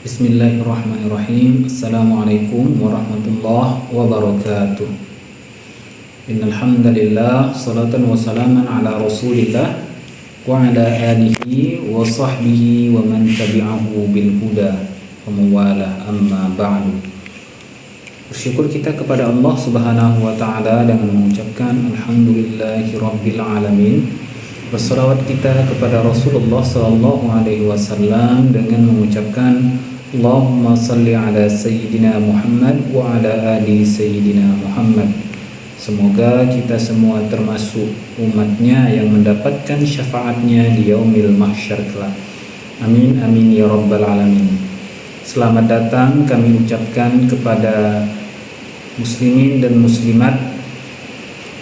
Bismillahirrahmanirrahim. Assalamualaikum warahmatullahi wabarakatuh. Innal hamdalillah, salatan wa salaman ala Rasulillah wa ala alihi wa sahbihi wa man tabi'ahu bil huda wa mawala, amma ba'du. Bersyukur kita kepada Allah Subhanahu wa taala dengan mengucapkan alhamdulillahi rabbil alamin. Bersalawat kita kepada Rasulullah sallallahu alaihi wasallam dengan mengucapkan Allahumma salli ala Sayyidina Muhammad wa ala ali Sayyidina Muhammad. Semoga kita semua termasuk umatnya yang mendapatkan syafaatnya di yaumil mahsyar kelak. Amin amin ya rabbal alamin. Selamat datang kami ucapkan kepada muslimin dan muslimat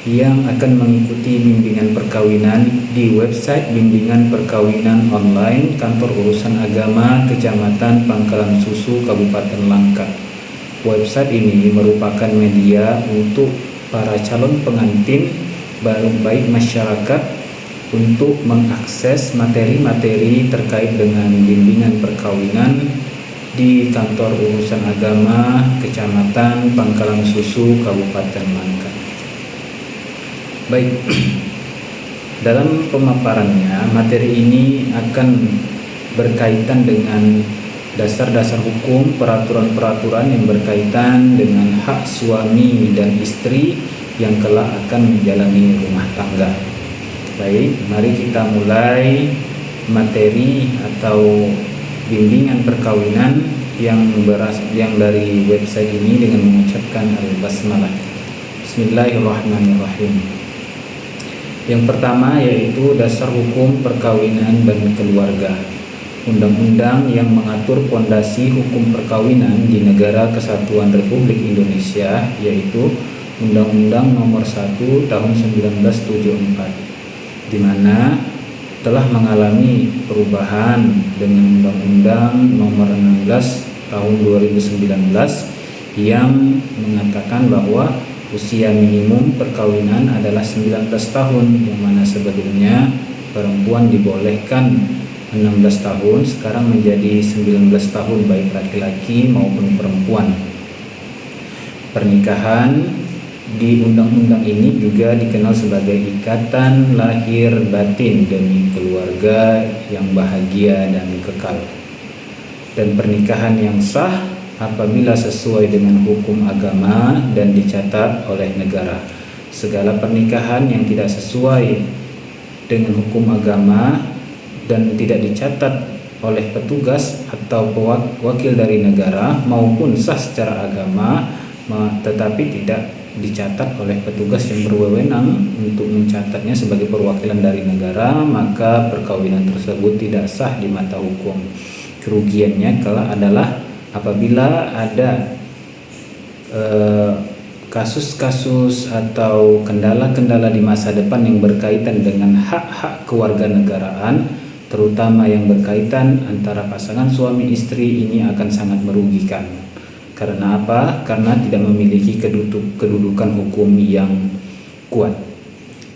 yang akan mengikuti bimbingan perkawinan di website bimbingan perkawinan online Kantor Urusan Agama Kecamatan Pangkalan Susu Kabupaten Langkat. Website ini merupakan media untuk para calon pengantin baik masyarakat untuk mengakses materi-materi terkait dengan bimbingan perkawinan di Kantor Urusan Agama Kecamatan Pangkalan Susu Kabupaten Langkat. Baik, dalam pemaparannya materi ini akan berkaitan dengan dasar-dasar hukum, peraturan-peraturan yang berkaitan dengan hak suami dan istri yang kelak akan menjalani rumah tangga. Baik, mari kita mulai materi atau bimbingan perkawinan yang dari website ini dengan mengucapkan al-basmalah. Bismillahirrahmanirrahim. Yang pertama yaitu dasar hukum perkawinan dan keluarga. Undang-undang yang mengatur pondasi hukum perkawinan di Negara Kesatuan Republik Indonesia yaitu Undang-Undang Nomor 1 Tahun 1974, di mana telah mengalami perubahan dengan Undang-Undang Nomor 16 Tahun 2019 yang mengatakan bahwa usia minimum perkawinan adalah 19 tahun, yang mana sebelumnya perempuan dibolehkan 16 tahun, sekarang menjadi 19 tahun baik laki-laki maupun perempuan. Pernikahan di undang-undang ini juga dikenal sebagai ikatan lahir batin demi keluarga yang bahagia dan kekal. Dan pernikahan yang sah apabila sesuai dengan hukum agama dan dicatat oleh negara. Segala pernikahan yang tidak sesuai dengan hukum agama dan tidak dicatat oleh petugas atau wakil dari negara maupun sah secara agama tetapi tidak dicatat oleh petugas yang berwenang untuk mencatatnya sebagai perwakilan dari negara, maka perkawinan tersebut tidak sah di mata hukum. Kerugiannya kelak adalah apabila ada kasus-kasus atau kendala-kendala di masa depan yang berkaitan dengan hak-hak kewarganegaraan, terutama yang berkaitan antara pasangan suami istri, ini akan sangat merugikan. Karena apa? Karena tidak memiliki kedudukan hukum yang kuat.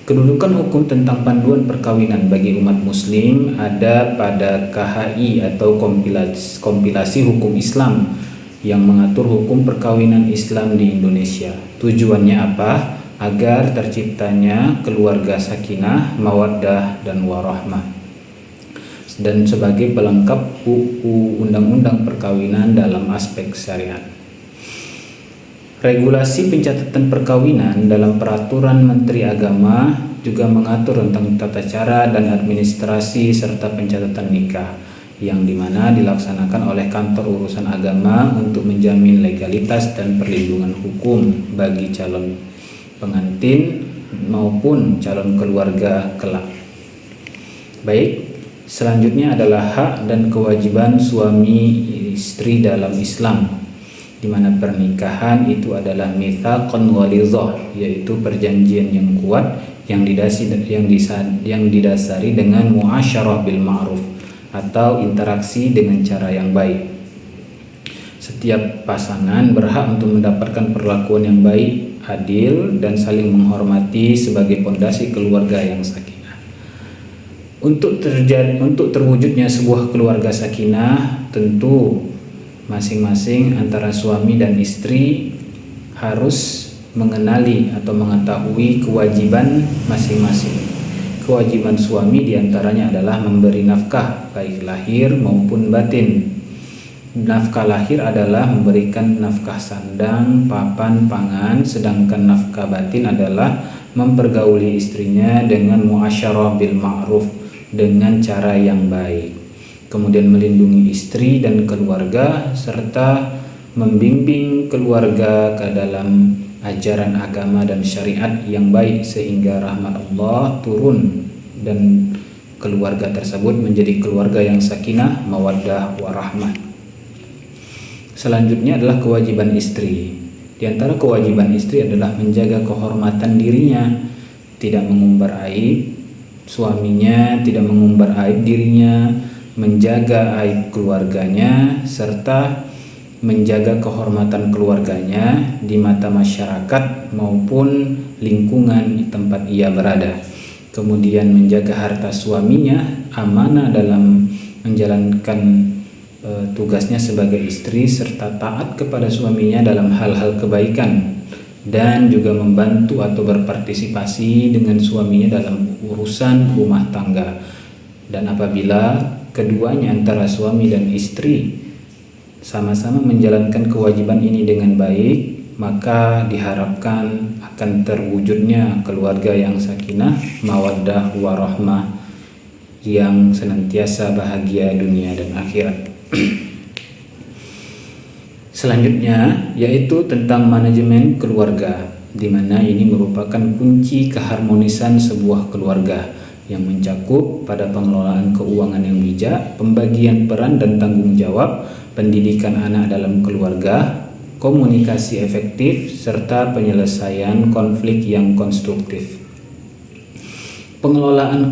Kedudukan hukum tentang panduan perkawinan bagi umat muslim ada pada KHI atau kompilasi hukum Islam yang mengatur hukum perkawinan Islam di Indonesia. Tujuannya apa? Agar terciptanya keluarga sakinah, mawaddah dan warahmah, dan sebagai pelengkap undang-undang perkawinan dalam aspek syariat. Regulasi pencatatan perkawinan dalam peraturan Menteri Agama juga mengatur tentang tata cara dan administrasi serta pencatatan nikah, yang dimana dilaksanakan oleh Kantor Urusan Agama untuk menjamin legalitas dan perlindungan hukum bagi calon pengantin maupun calon keluarga kelak. Baik, selanjutnya adalah hak dan kewajiban suami istri dalam Islam, di mana pernikahan itu adalah mitsaqan ghalidhah, yaitu perjanjian yang kuat yang didasari dengan muasyarah bil ma'ruf atau interaksi dengan cara yang baik. Setiap pasangan berhak untuk mendapatkan perlakuan yang baik, adil dan saling menghormati sebagai pondasi keluarga yang sakinah. Untuk terwujudnya sebuah keluarga sakinah, tentu masing-masing antara suami dan istri harus mengenali atau mengetahui kewajiban masing-masing. Kewajiban suami diantaranya adalah memberi nafkah baik lahir maupun batin. Nafkah lahir adalah memberikan nafkah sandang, papan, pangan, sedangkan nafkah batin adalah mempergauli istrinya dengan muasyarah bil ma'ruf, dengan cara yang baik. Kemudian melindungi istri dan keluarga serta membimbing keluarga ke dalam ajaran agama dan syariat yang baik sehingga rahmat Allah turun dan keluarga tersebut menjadi keluarga yang sakinah, mawaddah, warahmah. Selanjutnya adalah kewajiban istri. Di antara kewajiban istri adalah menjaga kehormatan dirinya, tidak mengumbar aib suaminya, tidak mengumbar aib dirinya, menjaga aib keluarganya, serta menjaga kehormatan keluarganya di mata masyarakat maupun lingkungan di tempat ia berada. Kemudian menjaga harta suaminya amanah dalam menjalankan tugasnya sebagai istri, serta taat kepada suaminya dalam hal-hal kebaikan, dan juga membantu atau berpartisipasi dengan suaminya dalam urusan rumah tangga. Dan apabila keduanya antara suami dan istri sama-sama menjalankan kewajiban ini dengan baik, maka diharapkan akan terwujudnya keluarga yang sakinah, mawaddah, warahmah, yang senantiasa bahagia dunia dan akhirat. Selanjutnya yaitu tentang manajemen keluarga, di mana ini merupakan kunci keharmonisan sebuah keluarga yang mencakup pada pengelolaan keuangan yang bijak, pembagian peran dan tanggung jawab, pendidikan anak dalam keluarga, komunikasi efektif, serta penyelesaian konflik yang konstruktif. Pengelolaan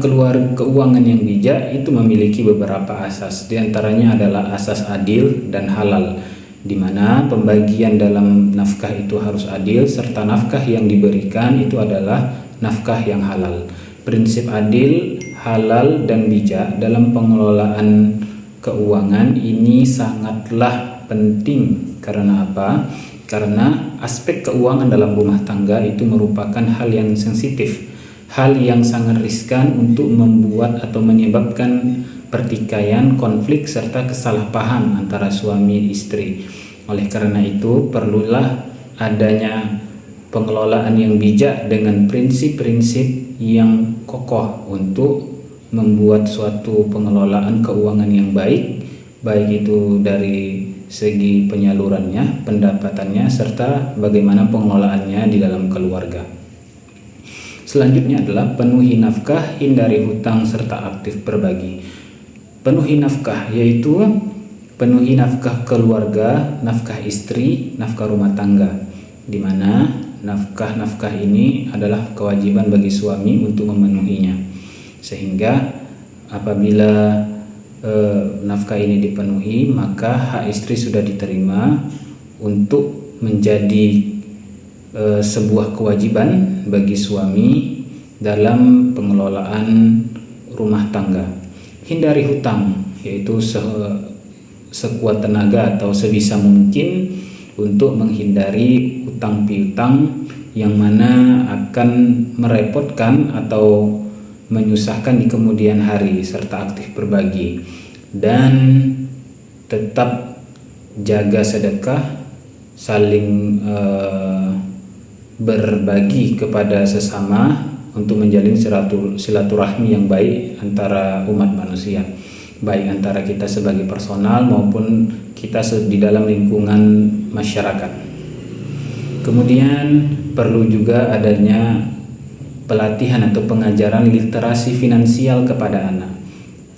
keuangan yang bijak itu memiliki beberapa asas. Di antaranya adalah asas adil dan halal, di mana pembagian dalam nafkah itu harus adil, serta nafkah yang diberikan itu adalah nafkah yang halal. Prinsip adil, halal, dan bijak dalam pengelolaan keuangan ini sangatlah penting. Karena apa? Karena aspek keuangan dalam rumah tangga itu merupakan hal yang sensitif, hal yang sangat riskan untuk membuat atau menyebabkan pertikaian, konflik, serta kesalahpaham antara suami istri. Oleh karena itu, perlulah adanya pengelolaan yang bijak dengan prinsip-prinsip yang kokoh untuk membuat suatu pengelolaan keuangan yang baik, baik itu dari segi penyalurannya, pendapatannya, serta bagaimana pengelolaannya di dalam keluarga. Selanjutnya adalah penuhi nafkah, hindari hutang, serta aktif berbagi. Penuhi nafkah yaitu penuhi nafkah keluarga, nafkah istri, nafkah rumah tangga, di mana nafkah-nafkah ini adalah kewajiban bagi suami untuk memenuhinya. Sehingga apabila nafkah ini dipenuhi, maka hak istri sudah diterima untuk menjadi sebuah kewajiban bagi suami dalam pengelolaan rumah tangga. Hindari hutang, yaitu sekuat tenaga atau sebisa mungkin untuk menghindari utang piutang yang mana akan merepotkan atau menyusahkan di kemudian hari, serta aktif berbagi dan tetap jaga sedekah, saling berbagi kepada sesama untuk menjalin silaturahmi yang baik antara umat manusia, baik antara kita sebagai personal maupun kita di dalam lingkungan masyarakat. Kemudian perlu juga adanya pelatihan atau pengajaran literasi finansial kepada anak.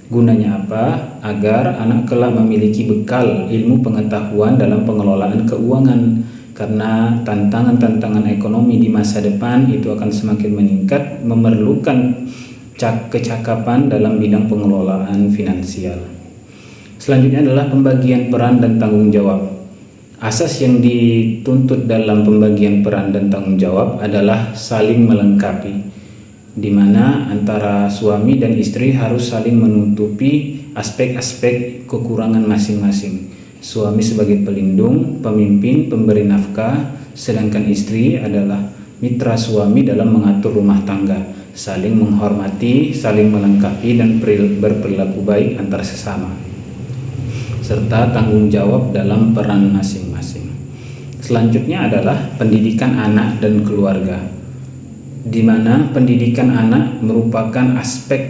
Gunanya apa? Agar anak kelak memiliki bekal ilmu pengetahuan dalam pengelolaan keuangan, karena tantangan-tantangan ekonomi di masa depan itu akan semakin meningkat, memerlukan kecakapan dalam bidang pengelolaan finansial. Selanjutnya adalah pembagian peran dan tanggung jawab. Asas yang dituntut dalam pembagian peran dan tanggung jawab adalah saling melengkapi, di mana antara suami dan istri harus saling menutupi aspek-aspek kekurangan masing-masing. Suami sebagai pelindung, pemimpin, pemberi nafkah, sedangkan istri adalah mitra suami dalam mengatur rumah tangga, saling menghormati, saling melengkapi dan berperilaku baik antar sesama, serta tanggung jawab dalam peran masing-masing. Selanjutnya adalah pendidikan anak dan keluarga, di mana pendidikan anak merupakan aspek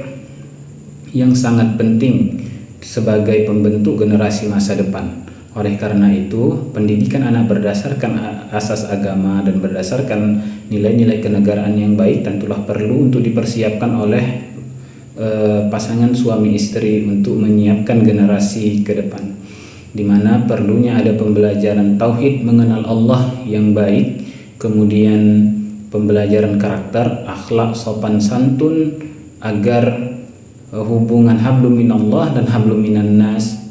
yang sangat penting sebagai pembentuk generasi masa depan. Oleh karena itu, pendidikan anak berdasarkan asas agama dan berdasarkan nilai-nilai kenegaraan yang baik tentulah perlu untuk dipersiapkan oleh pasangan suami istri untuk menyiapkan generasi ke depan, di mana perlunya ada pembelajaran tauhid, mengenal Allah yang baik, kemudian pembelajaran karakter, akhlak, sopan santun, agar hubungan hablum minallah dan hablum minan nas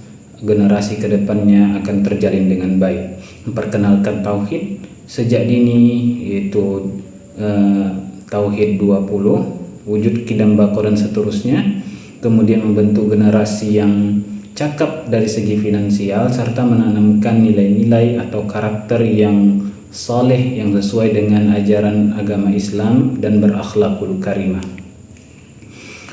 generasi kedepannya akan terjalin dengan baik. Memperkenalkan tauhid sejak dini, yaitu tauhid 20, wujud qidam baqo dan seterusnya. Kemudian membentuk generasi yang cakap dari segi finansial serta menanamkan nilai-nilai atau karakter yang saleh yang sesuai dengan ajaran agama Islam dan berakhlakul karimah.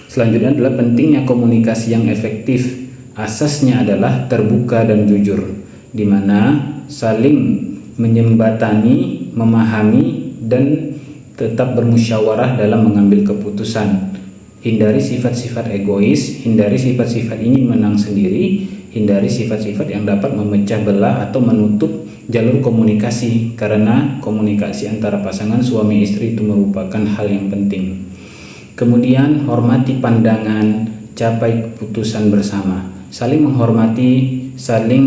Selanjutnya adalah pentingnya komunikasi yang efektif. Asasnya adalah terbuka dan jujur, di mana saling menyembatani, memahami dan tetap bermusyawarah dalam mengambil keputusan. Hindari sifat-sifat egois, hindari sifat-sifat ingin menang sendiri, hindari sifat-sifat yang dapat memecah belah atau menutup jalur komunikasi, karena komunikasi antara pasangan suami istri itu merupakan hal yang penting. Kemudian hormati pandangan, capai keputusan bersama, saling menghormati, saling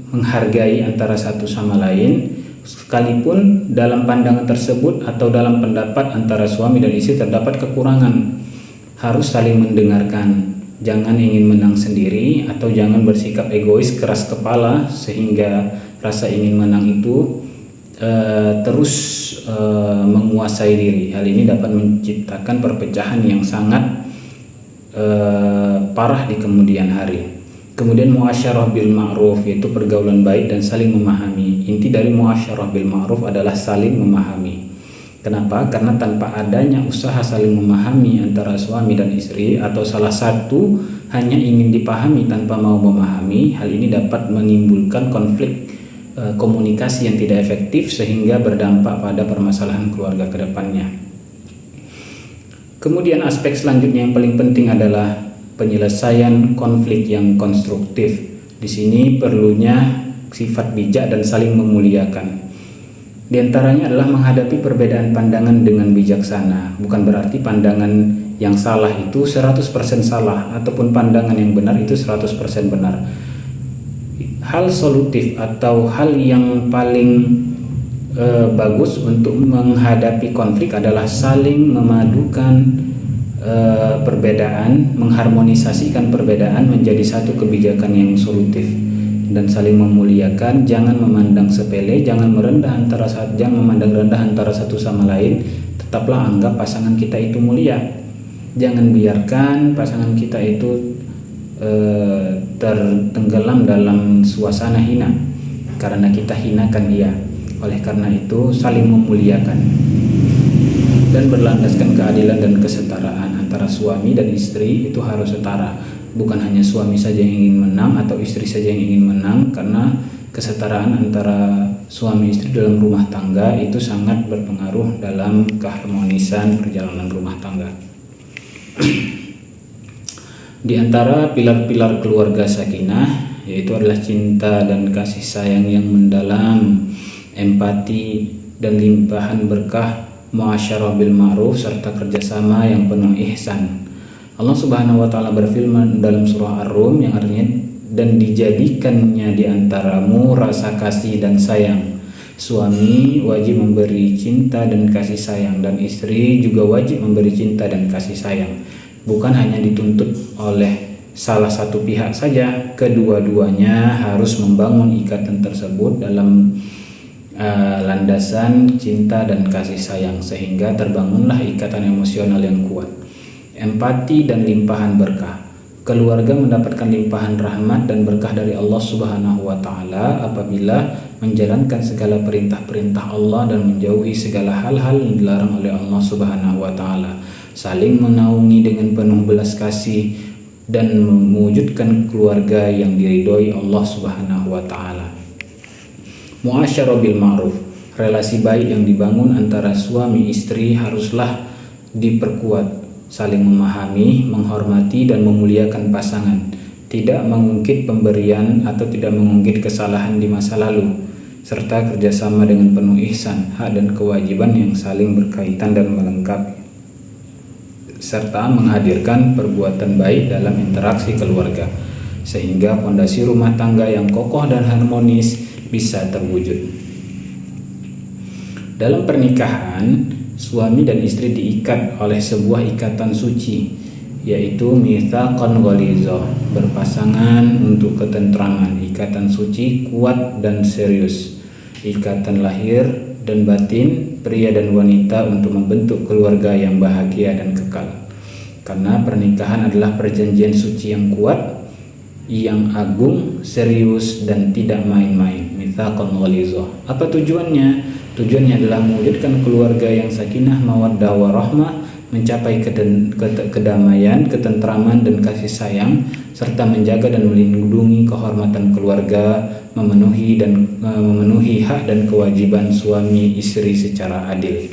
menghargai antara satu sama lain, sekalipun dalam pandangan tersebut atau dalam pendapat antara suami dan istri terdapat kekurangan, harus saling mendengarkan. Jangan ingin menang sendiri atau jangan bersikap egois, keras kepala sehingga rasa ingin menang itu terus menguasai diri. Hal ini dapat menciptakan perpecahan yang sangat parah di kemudian hari. Kemudian muasyarah bil ma'ruf, yaitu pergaulan baik dan saling memahami. Inti dari muasyarah bil ma'ruf adalah saling memahami. Kenapa? Karena tanpa adanya usaha saling memahami antara suami dan istri, atau salah satu hanya ingin dipahami tanpa mau memahami, hal ini dapat menimbulkan konflik komunikasi yang tidak efektif sehingga berdampak pada permasalahan keluarga ke depannya. Kemudian aspek selanjutnya yang paling penting adalah penyelesaian konflik yang konstruktif. Di sini perlunya sifat bijak dan saling memuliakan. Di antaranya adalah menghadapi perbedaan pandangan dengan bijaksana. Bukan berarti pandangan yang salah itu 100% salah ataupun pandangan yang benar itu 100% benar. Hal solutif atau hal yang paling bagus untuk menghadapi konflik adalah saling memadukan perbedaan, mengharmonisasikan perbedaan menjadi satu kebijakan yang solutif dan saling memuliakan. Jangan memandang sepele, jangan memandang rendah antara satu sama lain. Tetaplah anggap pasangan kita itu mulia. Jangan biarkan pasangan kita itu tertenggelam dalam suasana hina karena kita hinakan dia. Oleh karena itu saling memuliakan dan berlandaskan keadilan dan kesetaraan antara suami dan istri itu harus setara. Bukan hanya suami saja yang ingin menang atau istri saja yang ingin menang, karena kesetaraan antara suami istri dalam rumah tangga itu sangat berpengaruh dalam keharmonisan perjalanan rumah tangga. Di antara pilar-pilar keluarga sakinah yaitu adalah cinta dan kasih sayang yang mendalam, empati dan limpahan berkah, muasyarah bil ma'ruf serta kerjasama yang penuh ihsan. Allah Subhanahu wa taala berfirman dalam surah Ar-Rum yang artinya, dan dijadikannya di antaramu rasa kasih dan sayang. Suami wajib memberi cinta dan kasih sayang, dan istri juga wajib memberi cinta dan kasih sayang. Bukan hanya dituntut oleh salah satu pihak saja, kedua-duanya harus membangun ikatan tersebut dalam landasan cinta dan kasih sayang, sehingga terbangunlah ikatan emosional yang kuat. Empati dan limpahan berkah. keluarga mendapatkan limpahan rahmat dan berkah dari Allah Subhanahu wa taala apabila menjalankan segala perintah-perintah Allah dan menjauhi segala hal-hal yang dilarang oleh Allah Subhanahu wa taala, saling menaungi dengan penuh belas kasih dan mewujudkan keluarga yang diridhoi Allah Subhanahu wa taala. Muasyarah bil ma'ruf, relasi baik yang dibangun antara suami istri haruslah diperkuat, saling memahami, menghormati dan memuliakan pasangan, tidak mengungkit pemberian atau tidak mengungkit kesalahan di masa lalu, serta kerjasama dengan penuh ihsan, hak dan kewajiban yang saling berkaitan dan melengkapi, serta menghadirkan perbuatan baik dalam interaksi keluarga, sehingga fondasi rumah tangga yang kokoh dan harmonis bisa terwujud. Dalam pernikahan, suami dan istri diikat oleh sebuah ikatan suci, yaitu mitsaqan ghalizah, berpasangan untuk ketentraman, ikatan suci kuat dan serius, ikatan lahir dan batin pria dan wanita untuk membentuk keluarga yang bahagia dan kekal. Karena pernikahan adalah perjanjian suci yang kuat, yang agung, serius dan tidak main-main. Mitsaqan ghalizah. Apa tujuannya? Tujuannya adalah mewujudkan keluarga yang sakinah, mawaddah, warahmah, mencapai kedamaian, ketentraman dan kasih sayang, serta menjaga dan melindungi kehormatan keluarga, memenuhi hak dan kewajiban suami istri secara adil.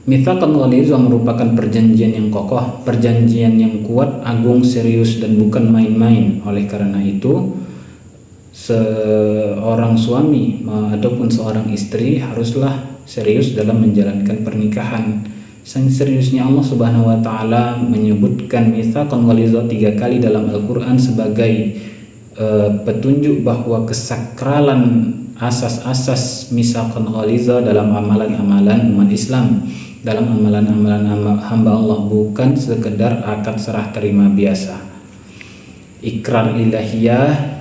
Mitsaqan ghalizah merupakan perjanjian yang kokoh, perjanjian yang kuat, agung, serius dan bukan main-main. Oleh karena itu, seorang suami ataupun seorang istri haruslah serius dalam menjalankan pernikahan. Seriusnya Allah Subhanahu wa taala menyebutkan mitsaqan ghalizah 3 kali dalam Al-Qur'an sebagai petunjuk bahwa kesakralan asas-asas mitsaqan ghalizah dalam amalan-amalan umat Islam, dalam amalan-amalan hamba Allah, bukan sekedar akad serah terima biasa. Ikrar ilahiyah,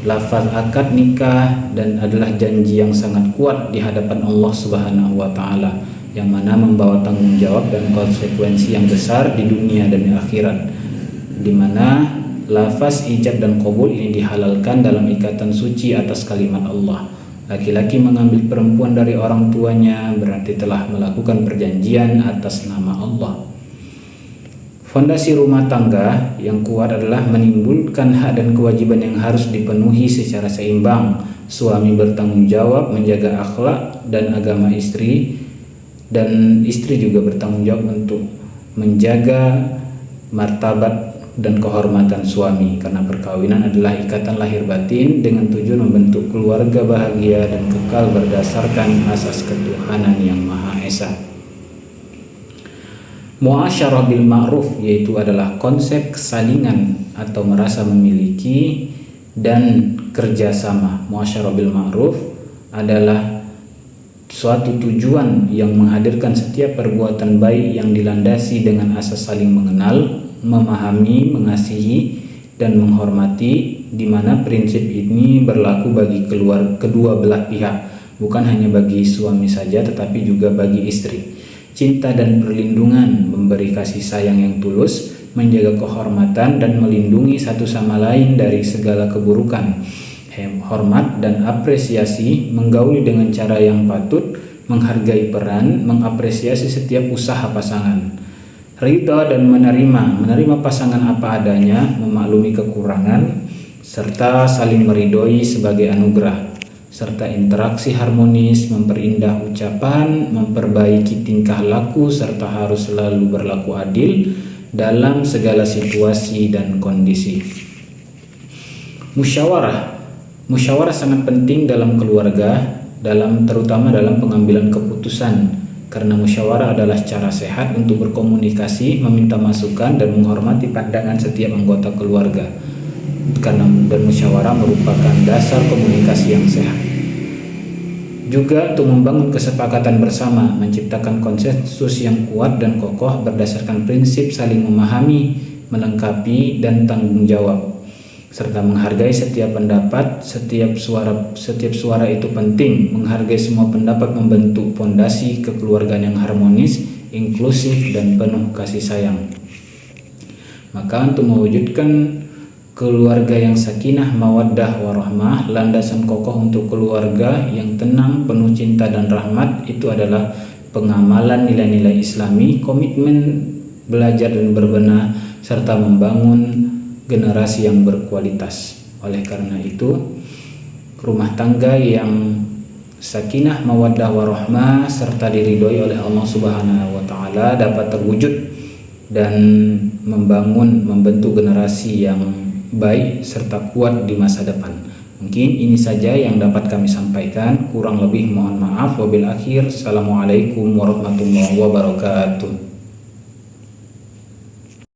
lafaz akad nikah, dan adalah janji yang sangat kuat di hadapan Allah Subhanahu wa taala, yang mana membawa tanggung jawab dan konsekuensi yang besar di dunia dan di akhirat, di mana lafaz ijab dan qabul ini dihalalkan dalam ikatan suci atas kalimat Allah. Laki-laki mengambil perempuan dari orang tuanya berarti telah melakukan perjanjian atas nama Allah. Fondasi rumah tangga yang kuat adalah menimbulkan hak dan kewajiban yang harus dipenuhi secara seimbang. Suami bertanggung jawab menjaga akhlak dan agama istri, dan istri juga bertanggung jawab untuk menjaga martabat dan kehormatan suami, karena perkawinan adalah ikatan lahir batin dengan tujuan membentuk keluarga bahagia dan kekal berdasarkan asas ketuhanan yang Maha Esa. Muasyarah bil ma'ruf yaitu adalah konsep kesalingan atau merasa memiliki dan kerjasama. Muasyarah bil ma'ruf adalah suatu tujuan yang menghadirkan setiap perbuatan baik yang dilandasi dengan asas saling mengenal, memahami, mengasihi dan menghormati, di mana prinsip ini berlaku bagi kedua belah pihak, bukan hanya bagi suami saja tetapi juga bagi istri. Cinta dan perlindungan, memberi kasih sayang yang tulus, menjaga kehormatan dan melindungi satu sama lain dari segala keburukan. Hormat dan apresiasi, menggauli dengan cara yang patut, menghargai peran, mengapresiasi setiap usaha pasangan. Ridha dan menerima pasangan apa adanya, memaklumi kekurangan, serta saling meridhoi sebagai anugerah, serta interaksi harmonis, memperindah ucapan, memperbaiki tingkah laku, serta harus selalu berlaku adil dalam segala situasi dan kondisi. Musyawarah sangat penting dalam keluarga, terutama dalam pengambilan keputusan, karena musyawarah adalah cara sehat untuk berkomunikasi, meminta masukan dan menghormati pandangan setiap anggota keluarga. Dan musyawarah merupakan dasar komunikasi yang sehat. Juga untuk membangun kesepakatan bersama, menciptakan konsensus yang kuat dan kokoh berdasarkan prinsip saling memahami, melengkapi dan tanggung jawab, serta menghargai setiap pendapat, setiap suara itu penting. Menghargai semua pendapat membentuk fondasi kekeluargaan yang harmonis, inklusif dan penuh kasih sayang. Maka untuk mewujudkan keluarga yang sakinah, mawaddah, warahmah, landasan kokoh untuk keluarga yang tenang, penuh cinta dan rahmat, itu adalah pengamalan nilai-nilai Islami, komitmen belajar dan berbenah, serta membangun generasi yang berkualitas. Oleh karena itu, rumah tangga yang sakinah, mawaddah, warahmah serta diridhoi oleh Allah Subhanahu wa taala dapat terwujud dan membentuk generasi yang baik serta kuat di masa depan. Mungkin ini saja yang dapat kami sampaikan, kurang lebih mohon maaf. Wabil akhir, assalamualaikum warahmatullahi wabarakatuh.